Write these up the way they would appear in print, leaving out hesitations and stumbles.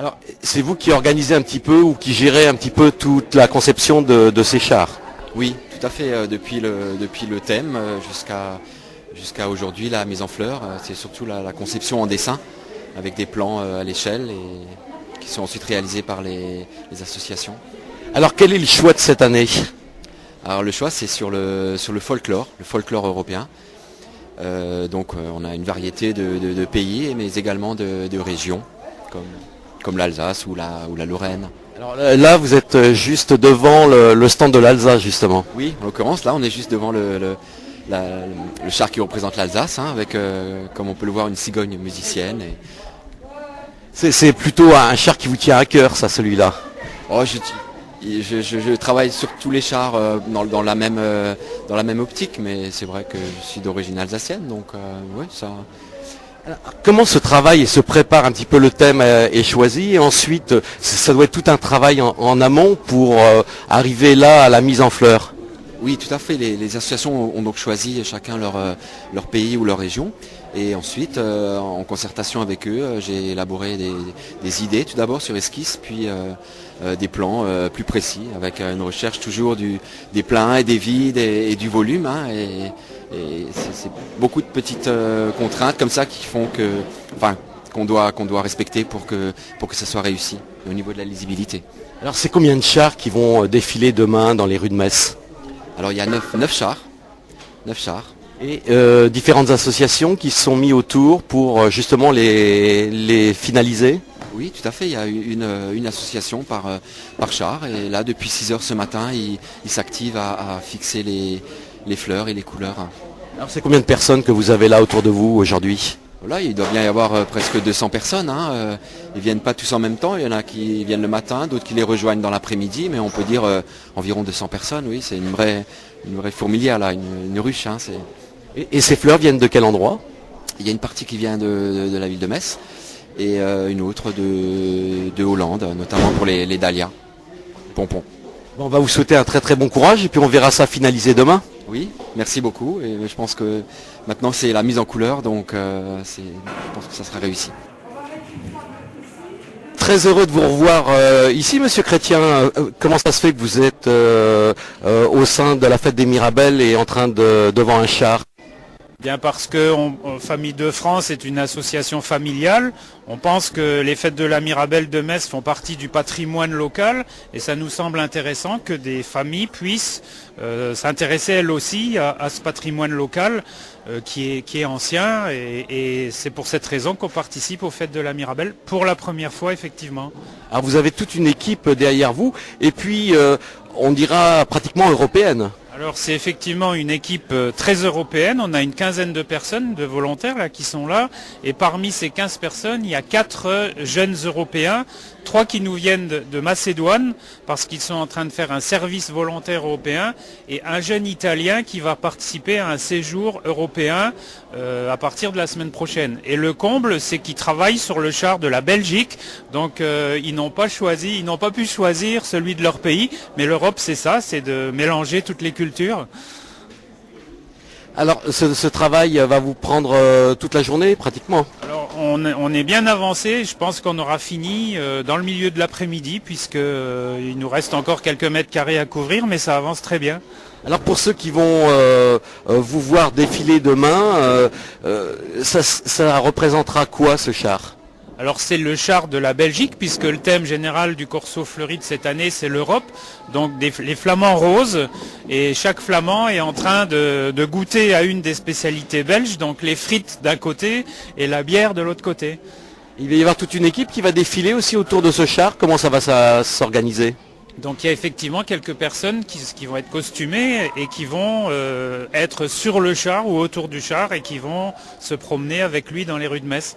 Alors, c'est vous qui organisez un petit peu ou qui gérez un petit peu toute la conception de ces chars? Oui, tout à fait. Depuis le thème jusqu'à aujourd'hui, la mise en fleurs, c'est surtout la conception en dessin avec des plans à l'échelle et qui sont ensuite réalisés par les associations. Alors, quel est le choix de cette année? Alors le choix c'est sur le folklore européen. On a une variété de pays, mais également de régions, comme l'Alsace ou la Lorraine. Alors là, vous êtes juste devant le stand de l'Alsace, justement. Oui, en l'occurrence, là, on est juste devant le char qui représente l'Alsace, hein, avec, comme on peut le voir, une cigogne musicienne. C'est plutôt un char qui vous tient à cœur, ça, celui-là. Oh, je travaille sur tous les chars dans la même optique, mais c'est vrai que je suis d'origine alsacienne, donc oui, ça... Alors, comment se travaille et se prépare un petit peu le thème est choisi et ensuite ça doit être tout un travail en amont pour arriver là à la mise en fleurs? Oui, tout à fait. Les associations ont donc choisi chacun leur pays ou leur région. Et ensuite, en concertation avec eux, j'ai élaboré des idées, tout d'abord sur esquisse, puis des plans plus précis, avec une recherche toujours des pleins et des vides et du volume. Hein, et c'est beaucoup de petites contraintes comme ça qui font qu'on doit respecter pour que ça soit réussi au niveau de la lisibilité. Alors c'est combien de chars qui vont défiler demain dans les rues de Metz? Alors il y a 9 chars. 9 chars. Et différentes associations qui se sont mis autour pour justement les finaliser? Oui, tout à fait. Il y a une association par char. Et là, depuis 6 heures ce matin, ils s'activent à fixer les fleurs et les couleurs. Alors c'est combien de personnes que vous avez là autour de vous aujourd'hui? Là, il doit bien y avoir presque 200 personnes. Hein. Ils viennent pas tous en même temps. Il y en a qui viennent le matin, d'autres qui les rejoignent dans l'après-midi. Mais on peut dire environ 200 personnes. Oui, c'est une vraie fourmilière, là, une ruche. Hein, et ces fleurs viennent de quel endroit? Il y a une partie qui vient de la ville de Metz et une autre de Hollande, notamment pour les dahlias, pompons. Bon, on va vous souhaiter un très très bon courage et puis on verra ça finalisé demain. Oui, merci beaucoup. Et je pense que maintenant c'est la mise en couleur, donc je pense que ça sera réussi. Très heureux de vous revoir ici, Monsieur Chrétien. Comment ça se fait que vous êtes au sein de la fête des Mirabelles et en train devant un char? Bien parce que Famille de France est une association familiale, on pense que les fêtes de la Mirabelle de Metz font partie du patrimoine local et ça nous semble intéressant que des familles puissent s'intéresser elles aussi à ce patrimoine local qui est ancien et c'est pour cette raison qu'on participe aux fêtes de la Mirabelle pour la première fois effectivement. Alors vous avez toute une équipe derrière vous et puis on dira pratiquement européenne. Alors c'est effectivement une équipe très européenne, on a une quinzaine de personnes, de volontaires là, qui sont là, et parmi ces 15 personnes, il y a 4 jeunes européens, 3 qui nous viennent de Macédoine, parce qu'ils sont en train de faire un service volontaire européen, et un jeune Italien qui va participer à un séjour européen à partir de la semaine prochaine. Et le comble, c'est qu'ils travaillent sur le char de la Belgique, donc ils n'ont pas pu choisir celui de leur pays, mais l'Europe c'est ça, c'est de mélanger toutes les cultures. Alors ce travail va vous prendre toute la journée pratiquement? Alors on est bien avancé, je pense qu'on aura fini dans le milieu de l'après-midi puisqu'il nous reste encore quelques mètres carrés à couvrir, mais ça avance très bien. Alors pour ceux qui vont vous voir défiler demain, ça représentera quoi ce char? Alors c'est le char de la Belgique puisque le thème général du Corso Fleuri de cette année c'est l'Europe, donc les flamants roses et chaque flamand est en train de goûter à une des spécialités belges, donc les frites d'un côté et la bière de l'autre côté. Il va y avoir toute une équipe qui va défiler aussi autour de ce char, comment ça va s'organiser? Donc il y a effectivement quelques personnes qui vont être costumées et qui vont être sur le char ou autour du char et qui vont se promener avec lui dans les rues de Metz.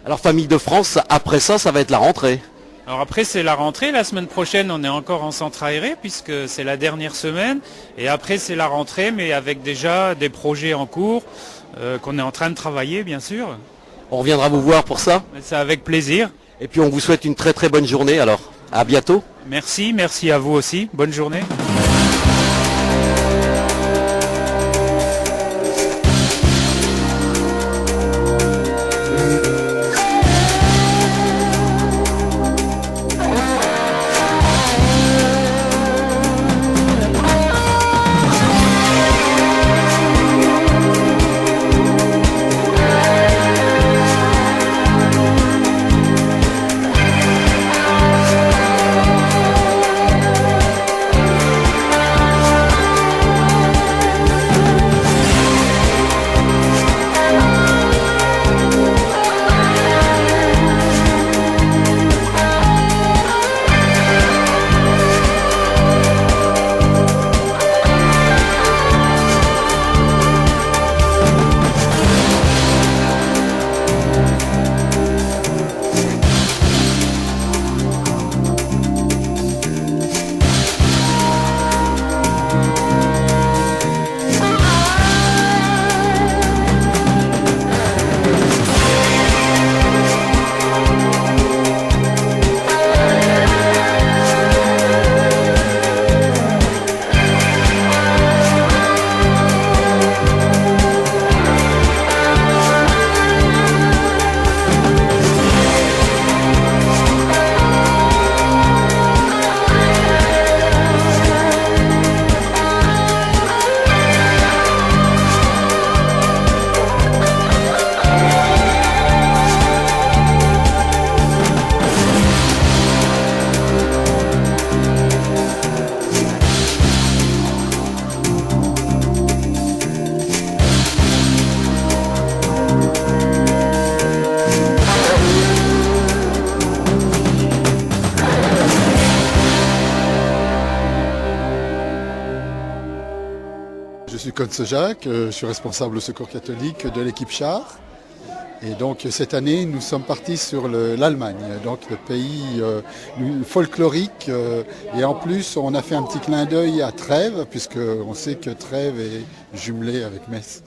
Alors Famille de France, après ça va être la rentrée. Alors après c'est la rentrée, la semaine prochaine on est encore en centre aéré puisque c'est la dernière semaine et après c'est la rentrée mais avec déjà des projets en cours qu'on est en train de travailler bien sûr. On reviendra vous voir pour ça. C'est avec plaisir. Et puis on vous souhaite une très très bonne journée alors. À bientôt. Merci à vous aussi. Bonne journée. Concejac, je suis responsable au Secours catholique de l'équipe char. Et donc cette année, nous sommes partis sur l'Allemagne, donc le pays folklorique. Et en plus, on a fait un petit clin d'œil à Trèves, puisqu'on sait que Trèves est jumelée avec Metz.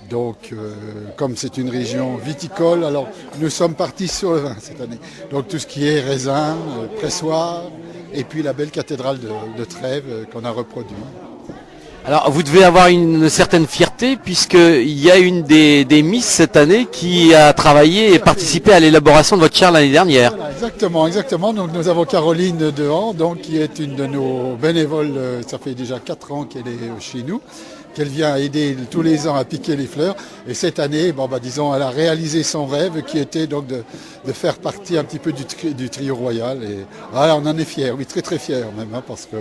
Donc, comme c'est une région viticole, alors nous sommes partis sur le vin cette année. Donc tout ce qui est raisin, pressoir, et puis la belle cathédrale de Trèves qu'on a reproduit. Alors vous devez avoir une certaine fierté puisqu'il y a une des Miss cette année qui a travaillé et participé à l'élaboration de votre char l'année dernière. Voilà, exactement. Donc nous avons Caroline Dehan, donc, qui est une de nos bénévoles, ça fait déjà 4 ans qu'elle est chez nous, qu'elle vient aider tous les ans à piquer les fleurs. Et cette année, disons, elle a réalisé son rêve qui était donc de faire partie un petit peu du trio royal. Et voilà, on en est fiers, oui, très très fiers même, parce que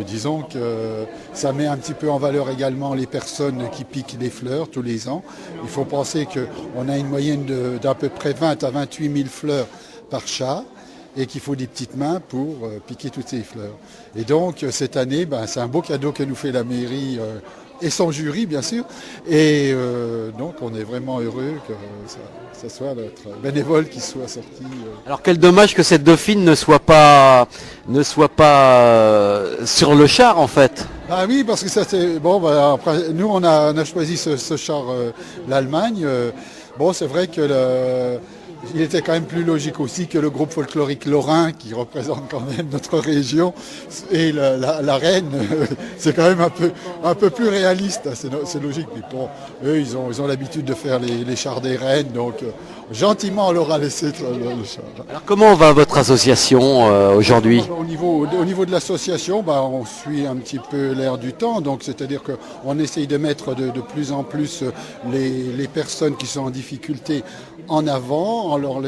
disons que ça met un petit peu en valeur également les personnes qui piquent les fleurs tous les ans. Il faut penser qu'on a une moyenne d'à peu près 20 à 28 000 fleurs par chat, et qu'il faut des petites mains pour piquer toutes ces fleurs. Et donc cette année, c'est un beau cadeau que nous fait la mairie et son jury bien sûr. Et donc on est vraiment heureux que ça soit notre bénévole qui soit sorti. Alors quel dommage que cette dauphine ne soit pas sur le char en fait. Ah oui, parce que ça c'est bon. Après, nous on a choisi ce char l'Allemagne. Bon, c'est vrai que il était quand même plus logique aussi que le groupe folklorique lorrain qui représente quand même notre région et la reine, c'est quand même un peu plus réaliste, c'est logique. Mais bon, eux ils ont l'habitude de faire les chars des reines, donc gentiment on leur a laissé le char. Alors comment va votre association aujourd'hui? Au niveau de l'association, on suit un petit peu l'air du temps, donc c'est-à-dire qu'on essaye de mettre de plus en plus les personnes qui sont en difficulté en avant, en leur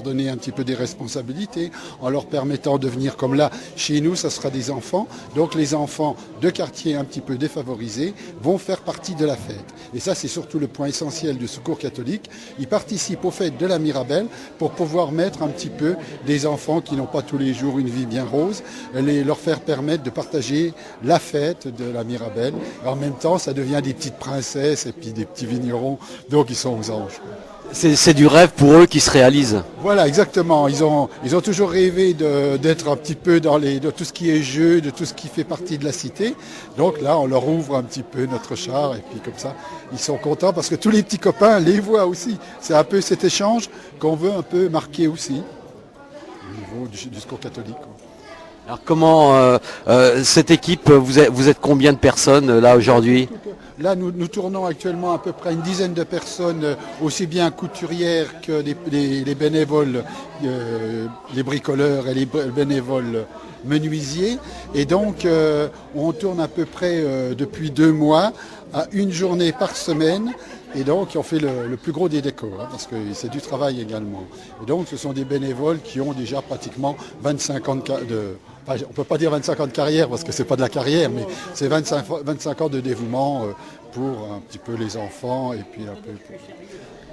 donner un petit peu des responsabilités, en leur permettant de venir comme là, chez nous, ça sera des enfants. Donc les enfants de quartiers un petit peu défavorisés vont faire partie de la fête. Et ça, c'est surtout le point essentiel du Secours catholique. Ils participent aux fêtes de la Mirabelle pour pouvoir mettre un petit peu des enfants qui n'ont pas tous les jours une vie bien rose, leur faire permettre de partager la fête de la Mirabelle. Et en même temps, ça devient des petites princesses et puis des petits vignerons, donc ils sont aux anges. C'est du rêve pour eux qui se réalise. Voilà, exactement. Ils ont toujours rêvé d'être un petit peu de tout ce qui est jeu, de tout ce qui fait partie de la cité. Donc là, on leur ouvre un petit peu notre char et puis comme ça, ils sont contents parce que tous les petits copains les voient aussi. C'est un peu cet échange qu'on veut un peu marquer aussi au niveau du Secours catholique. Alors comment cette équipe, vous êtes combien de personnes là aujourd'hui? Là, nous tournons actuellement à peu près une dizaine de personnes, aussi bien couturières que les bénévoles, les bricoleurs et les bénévoles menuisiers. Et donc, on tourne à peu près depuis 2 mois à une journée par semaine. Et donc, on fait le plus gros des décors, parce que c'est du travail également. Et donc, ce sont des bénévoles qui ont déjà pratiquement 25 ans on ne peut pas dire 25 ans de carrière, parce que ce n'est pas de la carrière, mais c'est 25 ans de dévouement pour un petit peu les enfants et puis un peu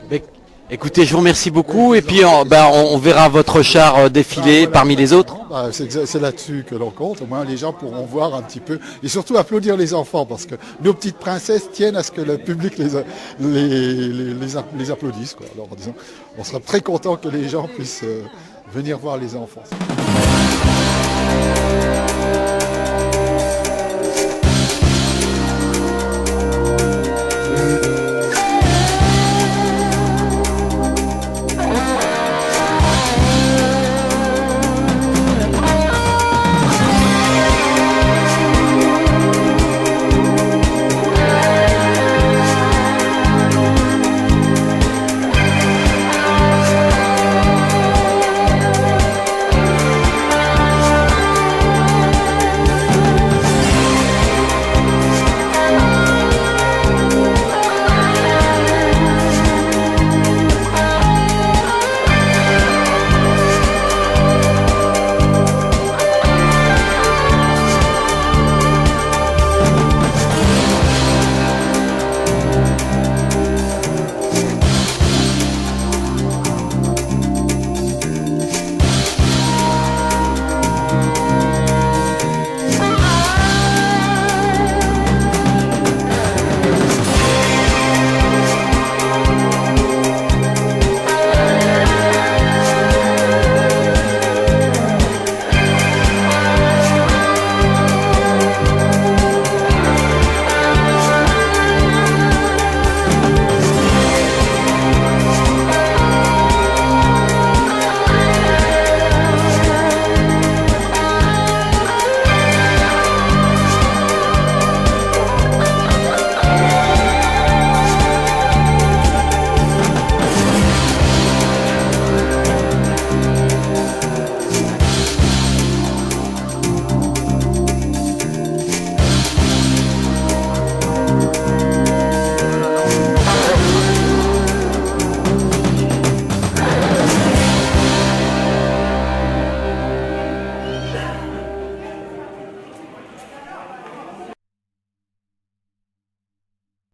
pour... Écoutez, je vous remercie beaucoup et puis on verra votre char défiler parmi les autres. C'est là-dessus que l'on compte. Au moins, les gens pourront voir un petit peu et surtout applaudir les enfants parce que nos petites princesses tiennent à ce que le public les applaudisse, quoi. Alors, disons, on sera très content que les gens puissent venir voir les enfants.